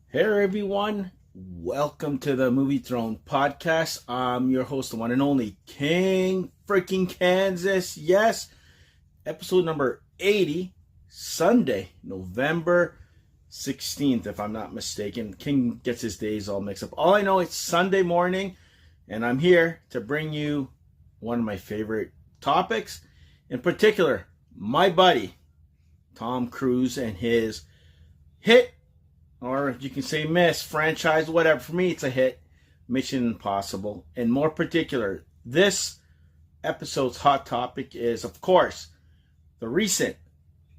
Hey everyone, welcome to the Movie Throne podcast. I'm your host, the one and only King freaking Kansas. Yes, episode number 80, Sunday, November 16th, if I'm not mistaken. King gets his days all mixed up. All I know, it's Sunday morning, and I'm here to bring you one of my favorite topics. In particular, my buddy, Tom Cruise, and his hit, or you can say miss, franchise, whatever. For me, it's a hit, Mission Impossible. And more particular, this episode's hot topic is, of course, the recent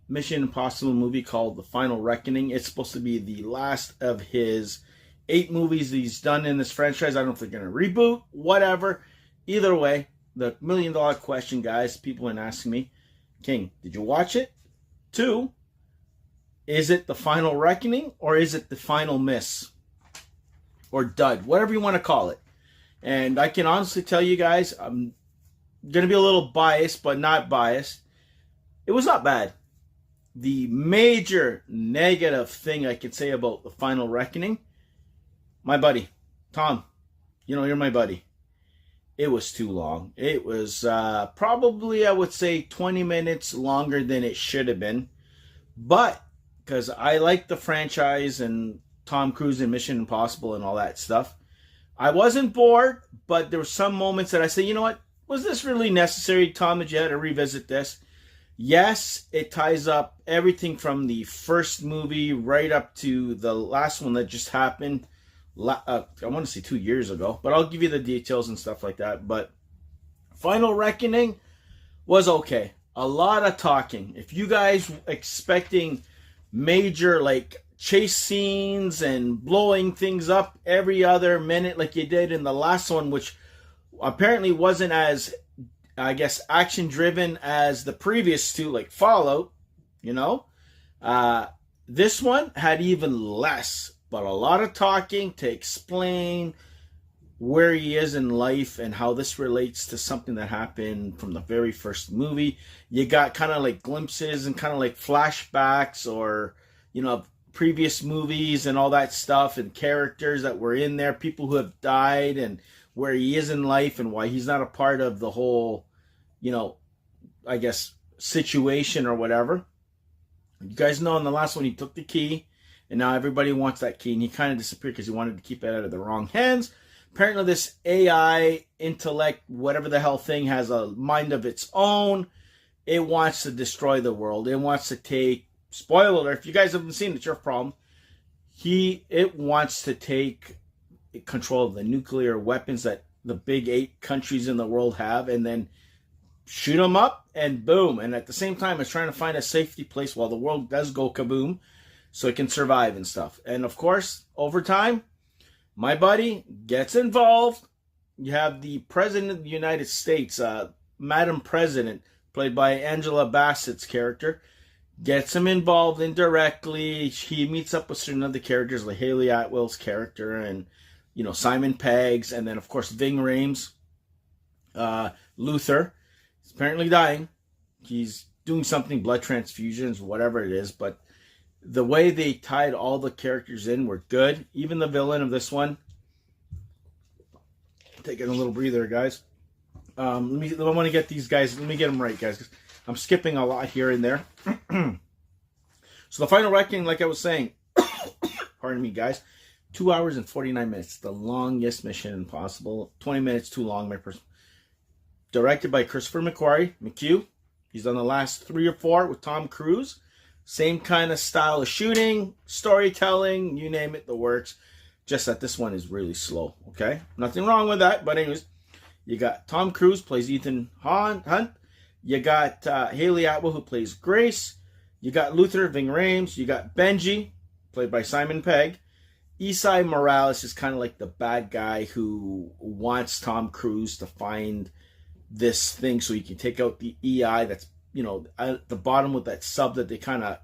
Mission Impossible movie called The Final Reckoning. It's supposed to be the last of his 8 movies that he's done in this franchise. I don't know if they're going to reboot, whatever. Either way, the million-dollar question, guys, people have been asking me, King, did you watch it? 2, is it The Final Reckoning or is it The Final Miss? Or dud, whatever you want to call it. And I can honestly tell you guys, I'm going to be a little biased, but not biased. It was not bad. The major negative thing I can say about The Final Reckoning, my buddy, Tom, you're my buddy. It was too long. It was probably, I would say, 20 minutes longer than it should have been. But because I like the franchise and Tom Cruise and Mission Impossible and all that stuff, I wasn't bored, but there were some moments that I said, you know what? Was this really necessary, Tom, that you had to revisit this? Yes, it ties up everything from the first movie right up to the last one that just happened. I want to say 2 years ago, but I'll give you the details and stuff like that. But Final Reckoning was okay. A lot of talking. If you guys expecting major chase scenes and blowing things up every other minute like you did in the last one, which apparently wasn't as, I guess, action driven as the previous two, like Fallout, this one had even less, but a lot of talking to explain where he is in life and how this relates to something that happened from the very first movie. You got kind of like glimpses and kind of like flashbacks or, previous movies and all that stuff and characters that were in there, people who have died and where he is in life and why he's not a part of the whole, I guess, situation or whatever. You guys know in the last one he took the key and now everybody wants that key and he kind of disappeared because he wanted to keep it out of the wrong hands. Apparently this AI intellect, whatever the hell thing, has a mind of its own. It wants to destroy the world. It wants to take, spoiler alert, if you guys haven't seen it, it's your problem. It wants to take control of the nuclear weapons that the big 8 countries in the world have and then shoot them up and boom. And at the same time, it's trying to find a safety place while the world does go kaboom so it can survive and stuff. And of course, over time, my buddy gets involved. You have the President of the United States, Madam President, played by Angela Bassett's character, gets him involved indirectly. He meets up with certain other characters like Haley Atwell's character and, Simon Pegg's, and then, of course, Ving Rhames, Luther. He's apparently dying. He's doing something, blood transfusions, whatever it is, but the way they tied all the characters in were good. Even the villain of this one. Taking a little breather, guys. I want to get these guys. Let me get them right, guys. 'Cause I'm skipping a lot here and there. So the Final Reckoning, like I was saying, pardon me, guys, 2 hours and 49 minutes. The longest Mission Impossible. 20 minutes too long, my person. Directed by Christopher McHugh. He's done the last 3 or 4 with Tom Cruise. Same kind of style of shooting, storytelling, you name it, the works. Just that this one is really slow, okay? Nothing wrong with that, but anyways, you got Tom Cruise, plays Ethan Hunt. You got Haley Atwell, who plays Grace. You got Luther, Ving Rhames. You got Benji, played by Simon Pegg. Esai Morales is kind of like the bad guy who wants Tom Cruise to find this thing so he can take out the EI that's at the bottom with that sub that they kind of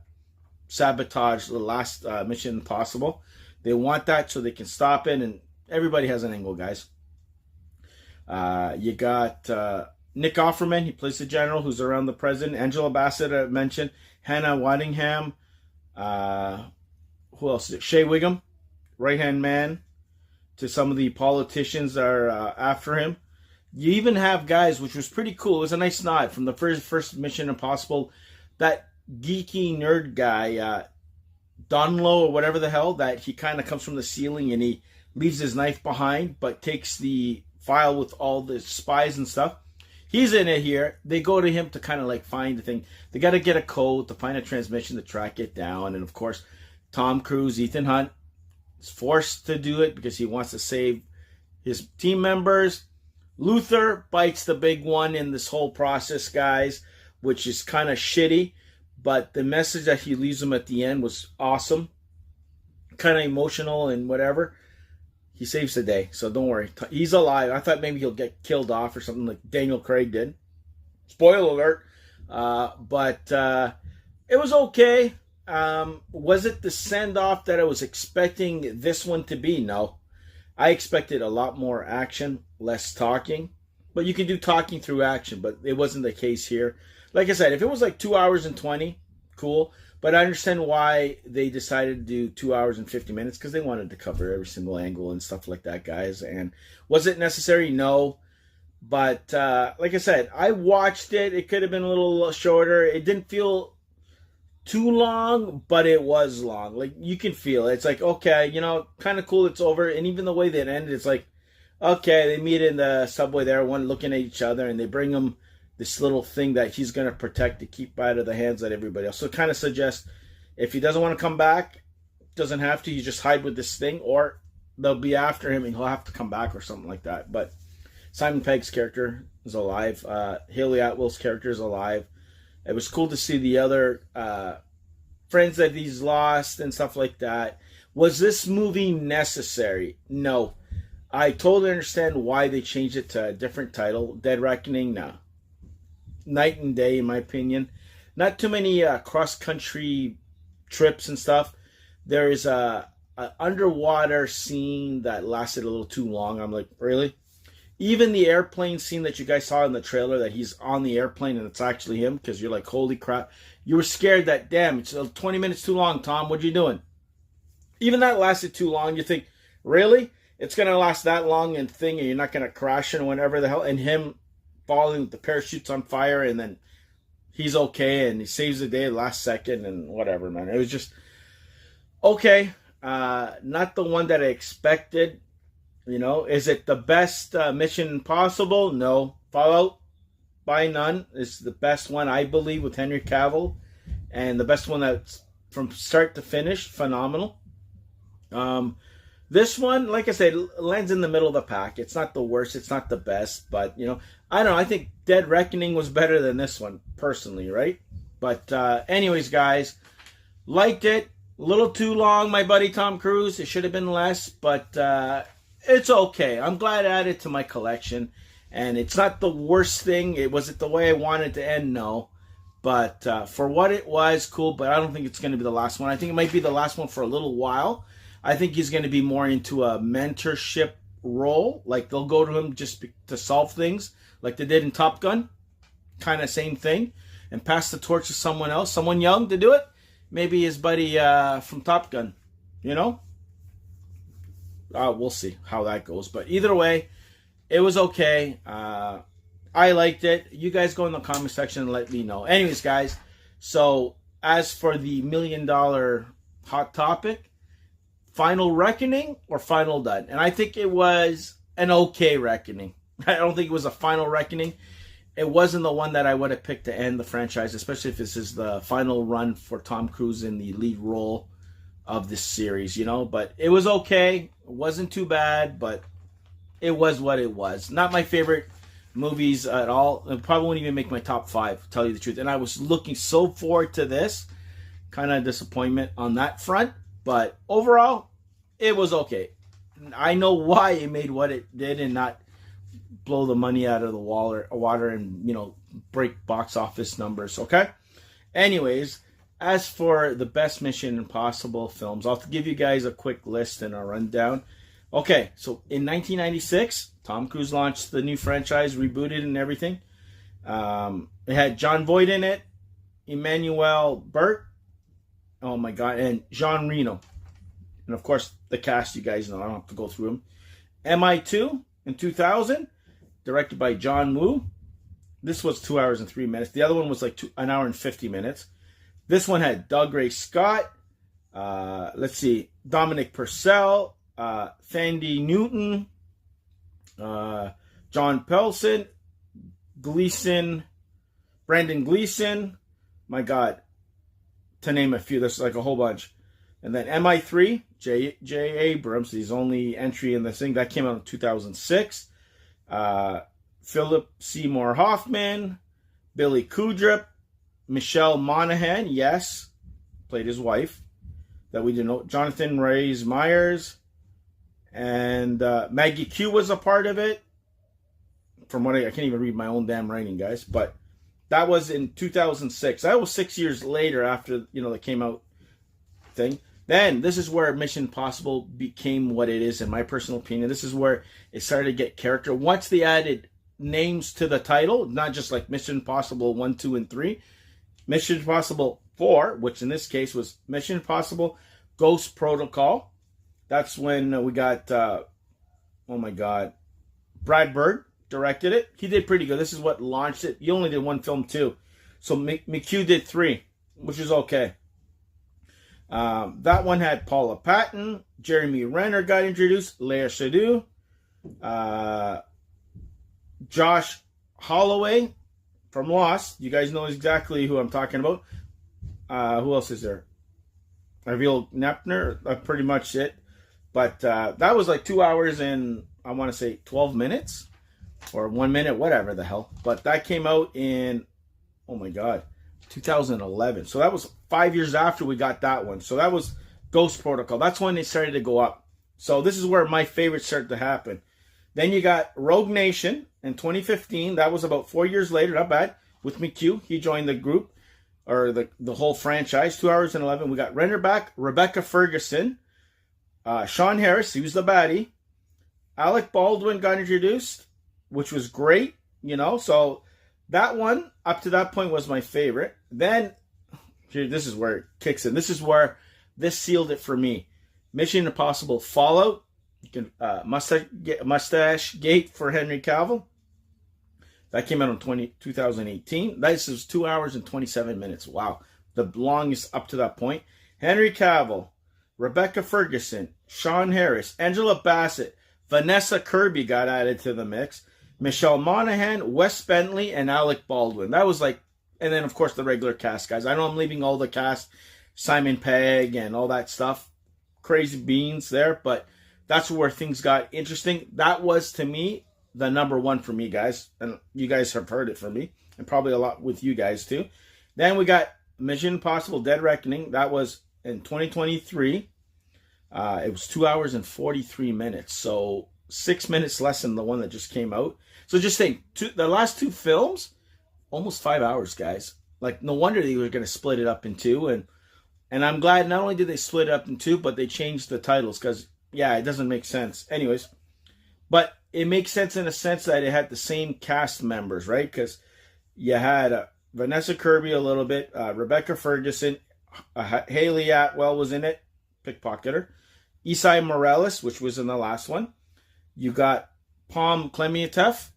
sabotaged the last Mission Impossible. They want that so they can stop it, and everybody has an angle, guys. You got Nick Offerman, he plays the general who's around the president. Angela Bassett, I mentioned. Hannah Waddingham. Who else is it? Shea Wiggum. right-hand man to some of the politicians that are after him. You even have guys, which was pretty cool. It was a nice nod from the first Mission Impossible. That geeky nerd guy, Donlow or whatever the hell, that he kind of comes from the ceiling and he leaves his knife behind, but takes the file with all the spies and stuff. He's in it here. They go to him to kind of like find the thing. They got to get a code to find a transmission to track it down. And of course, Tom Cruise, Ethan Hunt, is forced to do it because he wants to save his team members. Luther bites the big one in this whole process, guys, which is kind of shitty. But the message that he leaves them at the end was awesome. Kind of emotional and whatever. He saves the day, so don't worry. He's alive. I thought maybe he'll get killed off or something like Daniel Craig did. Spoiler alert. But it was okay. Was it the send-off that I was expecting this one to be? No. I expected a lot more action, less talking. But you can do talking through action, but it wasn't the case here. Like I said, if it was like 2 hours and 20, cool. But I understand why they decided to do 2 hours and 50 minutes, because they wanted to cover every single angle and stuff like that, guys. And was it necessary? No. But like I said, I watched it. It could have been a little shorter. It didn't feel too long, but it was long. Like, you can feel it. It's like, okay, you know, kind of cool it's over. And even the way that ended, it's like, okay, they meet in the subway there, one looking at each other, and they bring him this little thing that he's going to protect to keep out of the hands of everybody else. So it kind of suggests if he doesn't want to come back, doesn't have to, you just hide with this thing, or they'll be after him and he'll have to come back or something like that. But Simon Pegg's character is alive. Haley Atwell's character is alive. It was cool to see the other friends that he's lost and stuff like that. Was this movie necessary? No. I totally understand why they changed it to a different title. Dead Reckoning, no. Night and day, in my opinion. Not too many cross-country trips and stuff. There is a underwater scene that lasted a little too long. I'm like, really? Even the airplane scene that you guys saw in the trailer, that he's on the airplane and it's actually him, because you're like, holy crap. You were scared that, damn, it's 20 minutes too long, Tom. What are you doing? Even that lasted too long. You think, really? It's going to last that long and thing, and you're not going to crash and whatever the hell. And him falling with the parachute's on fire, and then he's okay, and he saves the day last second, and whatever, man. It was just okay. Not the one that I expected. You know, is it the best Mission Impossible? No. Fallout, by none, is the best one, I believe, with Henry Cavill, and the best one that's from start to finish, phenomenal. This one, like I said, lands in the middle of the pack. It's not the worst, it's not the best, but, you know, I don't know. I think Dead Reckoning was better than this one, personally, right? But anyways, guys, liked it. A little too long, my buddy Tom Cruise. It should have been less, but it's okay. I'm glad I added to my collection. And it's not the worst thing. It wasn't the way I wanted to end, no. But for what it was, cool. But I don't think it's going to be the last one. I think it might be the last one for a little while. I think he's going to be more into a mentorship role. Like, they'll go to him just to solve things, like they did in Top Gun. Kind of same thing. And pass the torch to someone else, someone young to do it. Maybe his buddy from Top Gun, you know? We'll see how that goes. But either way, it was okay. I liked it. You guys go in the comment section and let me know. Anyways, guys, so as for the $1 million hot topic, Final Reckoning or Final Done? And I think it was an okay reckoning. I don't think it was a final reckoning. It wasn't the one that I would have picked to end the franchise, especially if this is the final run for Tom Cruise in the lead role of this series, you know. But it was okay. It wasn't too bad, but it was what it was. Not my favorite movies at all. It probably wouldn't even make my top 5, to tell you the truth. And I was looking so forward to this. Kind of disappointment on that front. But overall, it was okay. I know why it made what it did and not blow the money out of the water and, you know, break box office numbers, okay? Anyways, as for the best Mission Impossible films, I'll give you guys a quick list and a rundown. Okay, so in 1996, Tom Cruise launched the new franchise, rebooted and everything. It had John Voight in it, Emmanuel Burt, oh my God, and Jean Reno. And of course, the cast, you guys know, I don't have to go through them. MI2 in 2000, directed by John Woo. This was 2 hours and 3 minutes. The other one was like an hour and 50 minutes. This one had Doug Ray Scott. Let's see, Dominic Purcell, Thandie Newton, John Pelson, Brandon Gleeson. My God, to name a few, there's like a whole bunch. And then MI3, J. Abrams, his only entry in this thing, that came out in 2006. Philip Seymour Hoffman, Billy Kudrup, Michelle Monaghan, yes, played his wife, that we didn't know. Jonathan Rhys Myers, and Maggie Q was a part of it. From what I can't even read my own damn writing, guys. But that was in 2006. That was 6 years later after, that came out thing. Then this is where Mission Impossible became what it is, in my personal opinion. This is where it started to get character. Once they added names to the title, not just like Mission Impossible 1, 2, and 3. Mission Impossible 4, which in this case was Mission Impossible Ghost Protocol. That's when we got, oh my God, Brad Bird directed it. He did pretty good. This is what launched it. He only did one film too. So McHugh did 3, which is okay. That one had Paula Patton, Jeremy Renner got introduced, Léa Seydoux, Josh Holloway from Lost. You guys know exactly who I'm talking about. Who else is there? Avril Nepner, pretty much it. But that was like 2 hours and I want to say 12 minutes or 1 minute, whatever the hell. But that came out in, oh my God, 2011. So that was 5 years after we got that one. So that was Ghost Protocol. That's when they started to go up. So this is where my favorites started to happen. Then you got Rogue Nation in 2015. That was about 4 years later. Not bad. With McHugh. He joined the group, or the whole franchise. 2 hours and 11. We got Renner back. Rebecca Ferguson. Sean Harris. He was the baddie. Alec Baldwin got introduced, which was great. So that one, up to that point, was my favorite. Then, here, this is where it kicks in. This is where this sealed it for me. Mission Impossible Fallout. You can Mustache Gate for Henry Cavill. That came out in 2018. This is 2 hours and 27 minutes. Wow. The longest up to that point. Henry Cavill, Rebecca Ferguson, Sean Harris, Angela Bassett, Vanessa Kirby got added to the mix. Michelle Monaghan, Wes Bentley, and Alec Baldwin. That was like, and then of course the regular cast, guys. I know I'm leaving all the cast, Simon Pegg and all that stuff. Crazy beans there, but that's where things got interesting. That was, to me, the number one for me, guys. And you guys have heard it from me. And probably a lot with you guys, too. Then we got Mission Impossible Dead Reckoning. That was in 2023. It was 2 hours and 43 minutes. So 6 minutes less than the one that just came out. So just think, the last two films, almost 5 hours, guys. Like, no wonder they were going to split it up in two. And I'm glad not only did they split it up in two, but they changed the titles. Because, yeah, it doesn't make sense. Anyways, but it makes sense in a sense that it had the same cast members, right? Because you had Vanessa Kirby a little bit, Rebecca Ferguson, Haley Atwell was in it, pickpocketer, Isai Morales, which was in the last one. You got Palm Clementieff,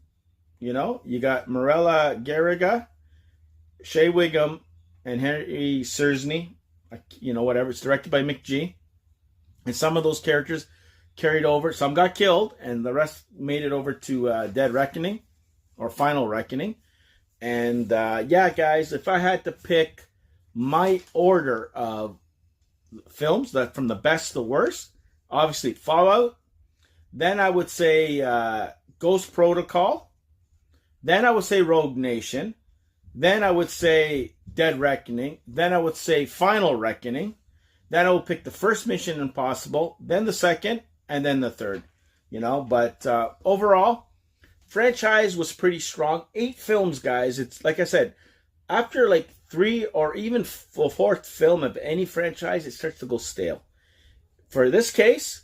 you got Morella Garriga, Shea Wiggum, and Henry Sersney, whatever. It's directed by Mick G. And some of those characters carried over. Some got killed, and the rest made it over to Dead Reckoning, or Final Reckoning. And, yeah, guys, if I had to pick my order of films, that from the best to the worst, obviously Fallout. Then I would say Ghost Protocol. Then I would say Rogue Nation. Then I would say Dead Reckoning. Then I would say Final Reckoning. Then I would pick the first Mission Impossible. Then the second. And then the third. But overall, franchise was pretty strong. 8 films, guys. It's like I said, after like 3 or even 4th film of any franchise, it starts to go stale. For this case,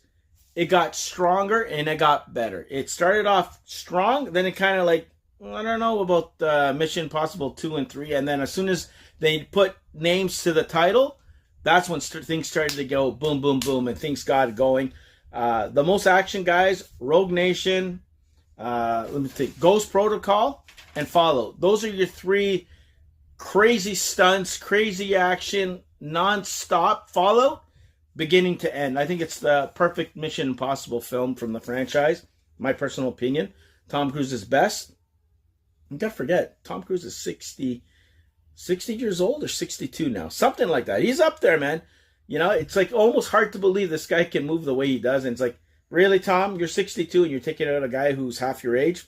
it got stronger and it got better. It started off strong, then it kind of like, I don't know about Mission Impossible 2 and 3, and then as soon as they put names to the title, That's when things started to go boom, boom, boom, and things got going. The most action guys, Rogue Nation, let me think, Ghost Protocol, and Fallout. Those are your three crazy stunts, crazy action, non-stop. Fallout, beginning to end. I think it's the perfect Mission Impossible film from the franchise. My personal opinion. Tom Cruise is best. You gotta forget, Tom Cruise is 60 years old or 62 now. Something like that. He's up there, man. You know, it's like almost hard to believe this guy can move the way he does. And it's like, really, Tom? You're 62 and you're taking out a guy who's half your age?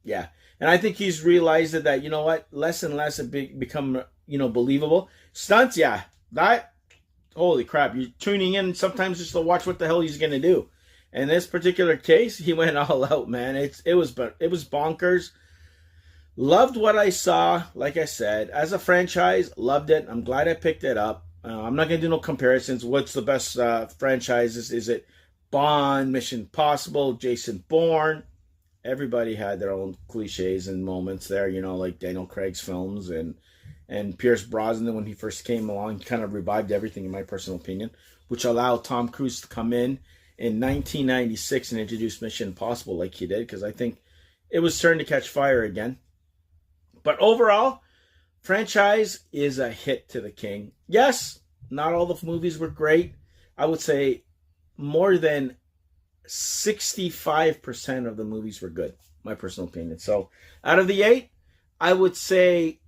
Yeah. And I think he's realized that, you know what, less and less it become, believable. Stunts, yeah. That, holy crap. You're tuning in sometimes just to watch what the hell he's going to do. In this particular case, he went all out, man. It was bonkers. Loved what I saw. Like I said, as a franchise, loved it. I'm glad I picked it up. I'm not going to do no comparisons. What's the best franchises? Is it Bond, Mission Impossible, Jason Bourne? Everybody had their own cliches and moments there, like Daniel Craig's films and Pierce Brosnan when he first came along, kind of revived everything in my personal opinion, which allowed Tom Cruise to come in 1996 and introduce Mission Impossible like he did, because I think it was starting to catch fire again. But overall, franchise is a hit to the king. Yes, not all the movies were great. I would say more than 65% of the movies were good, my personal opinion. So out of the 8, I would say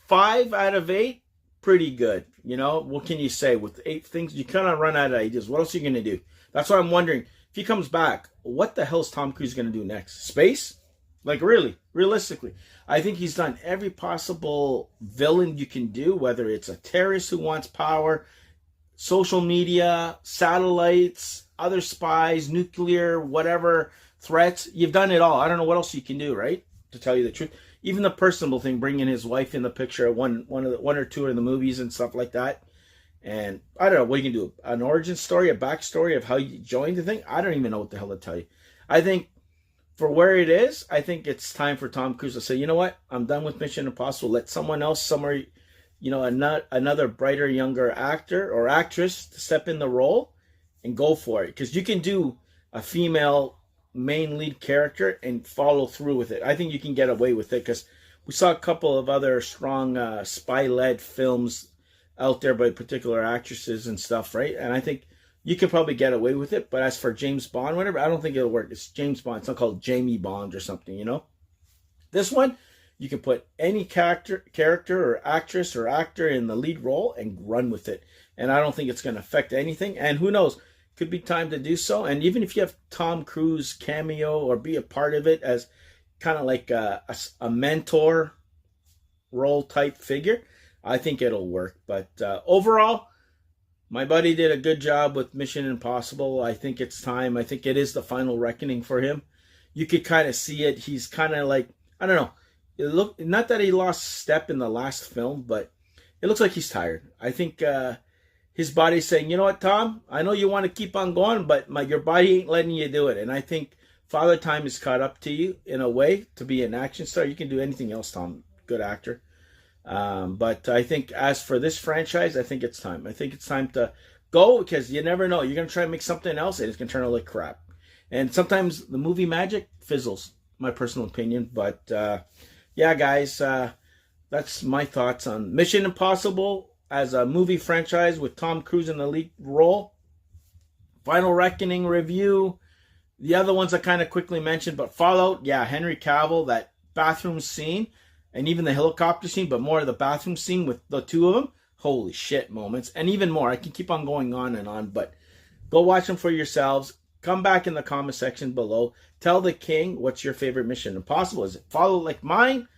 5 out of 8, pretty good. What can you say? With 8 things, you kind of run out of ideas. What else are you going to do? That's why I'm wondering, if he comes back, what the hell is Tom Cruise going to do next? Space? Like, really, realistically. I think he's done every possible villain you can do, whether it's a terrorist who wants power, social media, satellites, other spies, nuclear, whatever threats. You've done it all. I don't know what else you can do, right? To tell you the truth. Even the personable thing, bringing his wife in the picture at one or two of the movies and stuff like that. And I don't know what you can do. An origin story, a backstory of how you joined the thing. I don't even know what the hell to tell you. I think for where it is, I think it's time for Tom Cruise to say, you know what? I'm done with Mission Impossible. Let someone else somewhere, another brighter, younger actor or actress to step in the role and go for it. Because you can do a female main lead character and follow through with it. I think you can get away with it, because we saw a couple of other strong spy-led films out there by particular actresses and stuff, right? And I think you could probably get away with it. But as for James Bond, whatever, I don't think it'll work. It's James Bond. It's not called Jamie Bond or something, This one, you can put any character or actress or actor in the lead role and run with it. And I don't think it's going to affect anything. And who knows? Could be time to do so. And even if you have Tom Cruise cameo or be a part of it as kind of like a mentor role type figure, I think it'll work. But overall, my buddy did a good job with Mission Impossible. I think it's time. I think it is the final reckoning for him. You could kind of see it. He's kind of like, I don't know. Not that he lost step in the last film, but it looks like he's tired. I think his body's saying, you know what, Tom? I know you want to keep on going, but your body ain't letting you do it. And I think Father Time has caught up to you in a way to be an action star. You can do anything else, Tom. Good actor. But I think as for this franchise, I think it's time. I think it's time to go, because you never know. You're going to try and make something else and it's going to turn out like crap. And sometimes the movie magic fizzles, my personal opinion. But yeah, guys, that's my thoughts on Mission Impossible as a movie franchise with Tom Cruise in the lead role. Final Reckoning review. The other ones I kind of quickly mentioned, but Fallout, yeah, Henry Cavill, that bathroom scene, and even the helicopter scene, but more of the bathroom scene with the two of them. Holy shit moments. And even more. I can keep on going on and on, but go watch them for yourselves. Come back in the comment section below. Tell the king what's your favorite Mission Impossible. Is it Fallout like mine?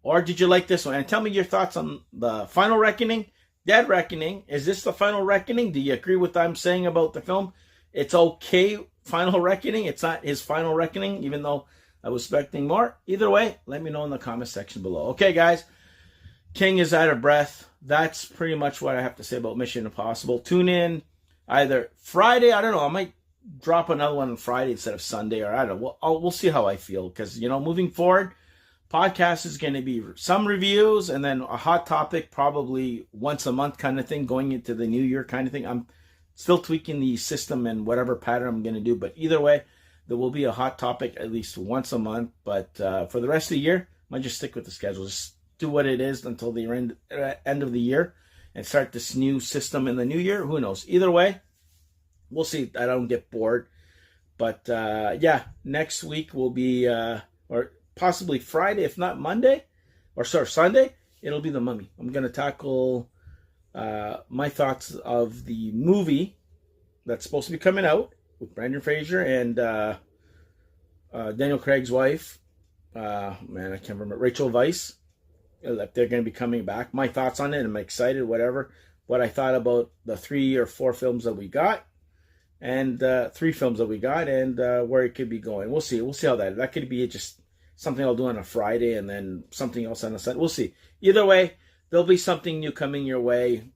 Or did you like this one? And tell me your thoughts on the Final Reckoning, Dead Reckoning. Is this the Final Reckoning? Do you agree with what I'm saying about the film? It's okay, Final Reckoning. It's not his Final Reckoning, even though I was expecting more. Either way, let me know in the comment section below. Okay, guys. King is out of breath. That's pretty much what I have to say about Mission Impossible. Tune in either Friday. I don't know. I might drop another one on Friday instead of Sunday. Or I don't know. We'll see how I feel. Because, moving forward, podcast is going to be some reviews and then a hot topic probably once a month kind of thing, going into the new year kind of thing. I'm still tweaking the system and whatever pattern I'm going to do, but either way, there will be a hot topic at least once a month. But for the rest of the year, I might just stick with the schedule. Just do what it is until the end of the year and start this new system in the new year. Who knows? Either way, we'll see. I don't get bored. But yeah, next week will be, or possibly Friday, if not Monday, or sorry, Sunday, it'll be The Mummy. I'm going to tackle my thoughts of the movie that's supposed to be coming out with Brendan Fraser and Daniel Craig's wife. Man, I can't remember. Rachel Weisz. If they're going to be coming back. My thoughts on it. I'm excited, whatever. What I thought about the 3 or 4 films that we got. And 3 films that we got. And where it could be going. We'll see. We'll see how that could be just something I'll do on a Friday and then something else on a Sunday. We'll see. Either way, there'll be something new coming your way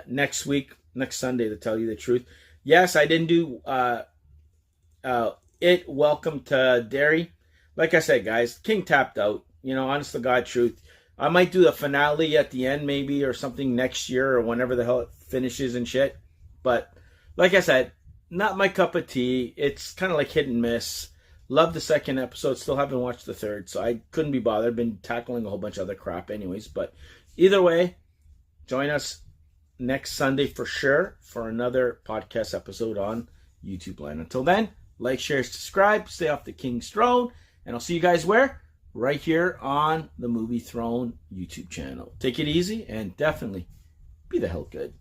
next week, next Sunday, to tell you the truth. Yes, I didn't do Welcome to Derry. Like I said, guys, King tapped out. You know, honest to God truth. I might do the finale at the end maybe or something next year or whenever the hell it finishes and shit. But like I said, not my cup of tea. It's kind of like hit and miss. Love the second episode. Still haven't watched the third, so I couldn't be bothered. Been tackling a whole bunch of other crap anyways. But either way, join us next Sunday for sure for another podcast episode on YouTube Land. Until then, like, share, subscribe, stay off the King's Throne, and I'll see you guys where? Right here on the Movie Throne YouTube channel. Take it easy and definitely be the hell good.